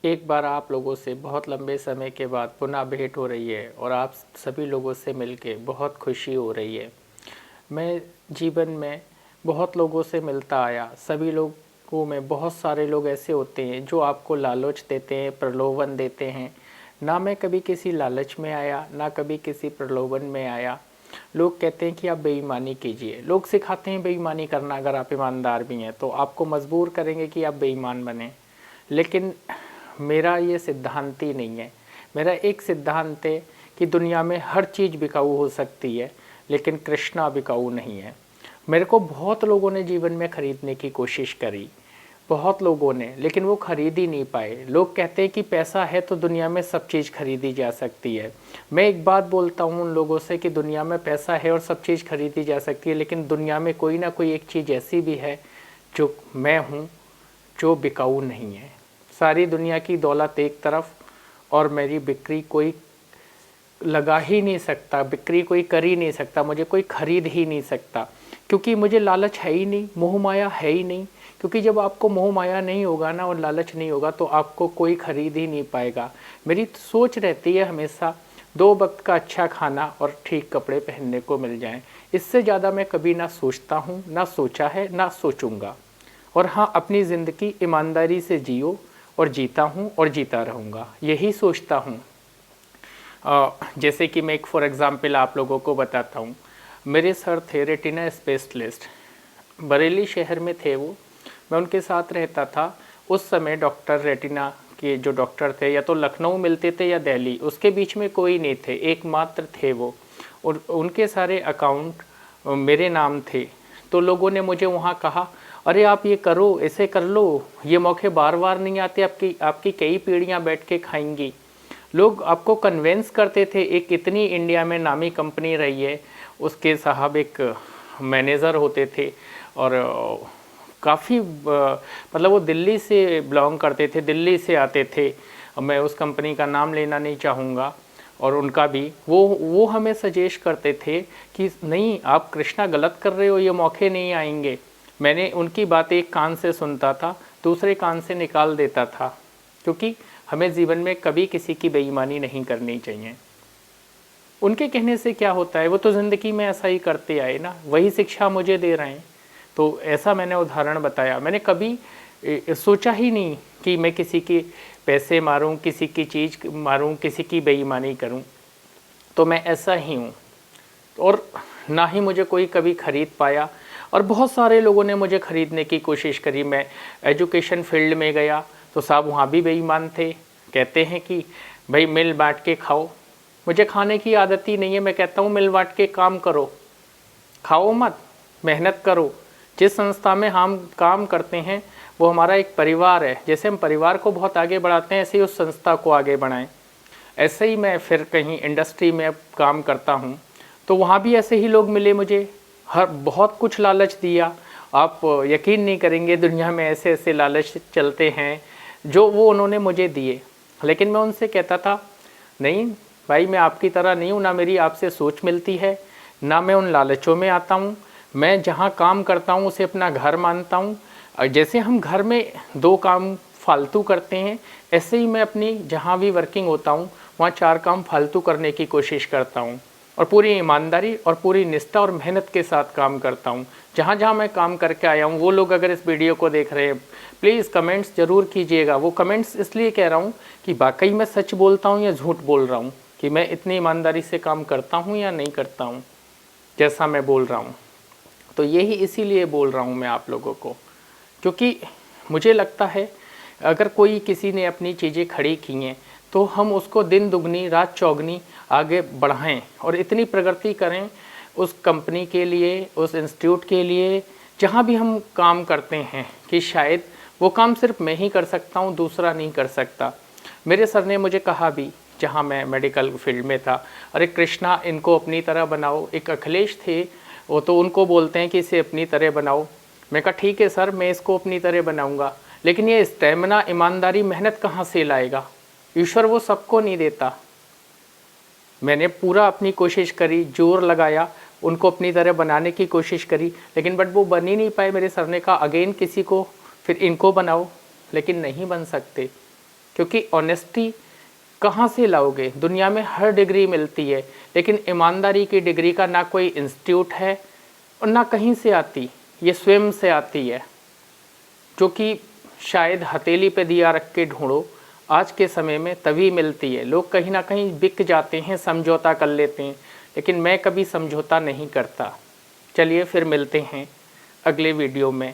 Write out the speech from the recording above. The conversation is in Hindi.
एक बार आप लोगों से बहुत लंबे समय के बाद पुनः भेंट हो रही है और आप सभी लोगों से मिलके बहुत खुशी हो रही है। मैं जीवन में बहुत लोगों से मिलता आया। सभी लोगों में बहुत सारे लोग ऐसे होते हैं जो आपको लालच देते हैं, प्रलोभन देते हैं। ना मैं कभी किसी लालच में आया, ना कभी किसी प्रलोभन में आया। लोग कहते हैं कि आप बेईमानी कीजिए, लोग सिखाते हैं बेईमानी करना। अगर आप ईमानदार भी हैं तो आपको मजबूर करेंगे कि आप बेईमान बने। लेकिन मेरा ये सिद्धांत ही नहीं है। मेरा एक सिद्धांत है कि दुनिया में हर चीज़ बिकाऊ हो सकती है, लेकिन कृष्णा बिकाऊ नहीं है। मेरे को बहुत लोगों ने जीवन में ख़रीदने की कोशिश करी, बहुत लोगों ने, लेकिन वो खरीद ही नहीं पाए। लोग कहते हैं कि पैसा है तो दुनिया में सब चीज़ खरीदी जा सकती है। मैं एक बात बोलता हूँ उन लोगों से कि दुनिया में पैसा है और सब चीज़ खरीदी जा सकती है, लेकिन दुनिया में कोई ना कोई एक चीज़ ऐसी भी है जो मैं हूँ, जो बिकाऊ नहीं है। सारी दुनिया की दौलत एक तरफ और मेरी बिक्री कोई लगा ही नहीं सकता, बिक्री कोई कर ही नहीं सकता, मुझे कोई खरीद ही नहीं सकता, क्योंकि मुझे लालच है ही नहीं, मोह माया है ही नहीं। क्योंकि जब आपको मोह माया नहीं होगा ना और लालच नहीं होगा तो आपको कोई खरीद ही नहीं पाएगा। मेरी सोच रहती है हमेशा 2 वक्त का अच्छा खाना और ठीक कपड़े पहनने को मिल जाएं। इससे ज़्यादा मैं कभी ना सोचता हूँ, ना सोचा है, ना सोचूंगा। और हाँ, अपनी ज़िंदगी ईमानदारी से जियो और जीता हूँ और जीता रहूँगा, यही सोचता हूँ। जैसे कि मैं एक फॉर एग्ज़ाम्पल आप लोगों को बताता हूँ। मेरे सर थे रेटिना स्पेशलिस्ट, बरेली शहर में थे वो। मैं उनके साथ रहता था। उस समय डॉक्टर रेटिना के जो डॉक्टर थे या तो लखनऊ मिलते थे या दिल्ली, उसके बीच में कोई नहीं थे, एकमात्र थे वो। और उनके सारे अकाउंट मेरे नाम थे। तो लोगों ने मुझे वहाँ कहा, अरे आप ये करो, ऐसे कर लो, ये मौके बार बार नहीं आते, आपकी आपकी कई पीढ़ियाँ बैठ के खाएंगी। लोग आपको कन्वेंस करते थे। एक इतनी इंडिया में नामी कंपनी रही है, उसके साहब एक मैनेजर होते थे और काफ़ी मतलब वो दिल्ली से बिलोंग करते थे, दिल्ली से आते थे। मैं उस कंपनी का नाम लेना नहीं चाहूँगा और उनका भी, वो हमें सजेस्ट करते थे कि नहीं, आप कृष्णा गलत कर रहे हो, ये मौके नहीं आएंगे। मैंने उनकी बात एक कान से सुनता था, दूसरे कान से निकाल देता था, क्योंकि हमें जीवन में कभी किसी की बेईमानी नहीं करनी चाहिए। उनके कहने से क्या होता है, वो तो ज़िंदगी में ऐसा ही करते आए ना, वही शिक्षा मुझे दे रहे हैं। तो ऐसा मैंने उदाहरण बताया। मैंने कभी सोचा ही नहीं कि मैं किसी के पैसे मारूं, किसी की चीज़ मारूं, किसी की बेईमानी करूं। तो मैं ऐसा ही हूं और ना ही मुझे कोई कभी खरीद पाया। और बहुत सारे लोगों ने मुझे ख़रीदने की कोशिश करी। मैं एजुकेशन फील्ड में गया तो साहब वहाँ भी बेईमान थे। कहते हैं कि भाई मिल बांट के खाओ। मुझे खाने की आदत ही नहीं है। मैं कहता हूँ मिल बांट के काम करो, खाओ मत, मेहनत करो। जिस संस्था में हम काम करते हैं वो हमारा एक परिवार है। जैसे हम परिवार को बहुत आगे बढ़ाते हैं, ऐसे ही उस संस्था को आगे बढ़ाएं। ऐसे ही मैं फिर कहीं इंडस्ट्री में काम करता हूँ तो वहाँ भी ऐसे ही लोग मिले मुझे, हर बहुत कुछ लालच दिया। आप यकीन नहीं करेंगे, दुनिया में ऐसे ऐसे लालच चलते हैं जो वो उन्होंने मुझे दिए। लेकिन मैं उनसे कहता था, नहीं भाई, मैं आपकी तरह नहीं हूँ, ना मेरी आपसे सोच मिलती है, ना मैं उन लालचों में आता हूँ। मैं जहाँ काम करता हूँ उसे अपना घर मानता हूँ। और जैसे हम घर में 2 काम फालतू करते हैं, ऐसे ही मैं अपनी जहाँ भी वर्किंग होता हूँ वहाँ 4 काम फालतू करने की कोशिश करता हूँ और पूरी ईमानदारी और पूरी निष्ठा और मेहनत के साथ काम करता हूँ। जहाँ जहाँ मैं काम करके आया हूँ, वो लोग अगर इस वीडियो को देख रहे हैं, प्लीज़ कमेंट्स ज़रूर कीजिएगा। वो कमेंट्स इसलिए कह रहा हूँ कि वाकई मैं सच बोलता हूँ या झूठ बोल रहा हूँ, कि मैं इतनी ईमानदारी से काम करता हूँ या नहीं करता हूँ जैसा मैं बोल रहा हूँ। तो यही इसीलिए बोल रहा हूँ मैं आप लोगों को, क्योंकि मुझे लगता है अगर कोई किसी ने अपनी चीज़ें खड़ी की हैं तो हम उसको दिन दुगनी रात चौगनी आगे बढ़ाएं और इतनी प्रगति करें उस कंपनी के लिए, उस इंस्टीट्यूट के लिए, जहाँ भी हम काम करते हैं, कि शायद वो काम सिर्फ मैं ही कर सकता हूँ, दूसरा नहीं कर सकता। मेरे सर ने मुझे कहा भी, जहाँ मैं मेडिकल फील्ड में था, अरे कृष्णा, इनको अपनी तरह बनाओ। एक अखिलेश थे, वो तो उनको बोलते हैं कि इसे अपनी तरह बनाओ। मैं कहा ठीक है सर, मैं इसको अपनी तरह बनाऊंगा, लेकिन ये स्टेमिना, ईमानदारी, मेहनत कहाँ से लाएगा? ईश्वर वो सबको नहीं देता। मैंने पूरा अपनी कोशिश करी, जोर लगाया, उनको अपनी तरह बनाने की कोशिश करी, लेकिन बट वो बन ही नहीं पाए। मेरे सर ने कहा अगेन किसी को, फिर इनको बनाओ, लेकिन नहीं बन सकते। क्योंकि ऑनेस्टी कहाँ से लाओगे? दुनिया में हर डिग्री मिलती है, लेकिन ईमानदारी की डिग्री का ना कोई इंस्टीट्यूट है और ना कहीं से आती, ये स्वयं से आती है, जो कि शायद हथेली पे दिया रख के ढूंढो आज के समय में तभी मिलती है। लोग कहीं ना कहीं बिक जाते हैं, समझौता कर लेते हैं, लेकिन मैं कभी समझौता नहीं करता। चलिए फिर मिलते हैं अगले वीडियो में।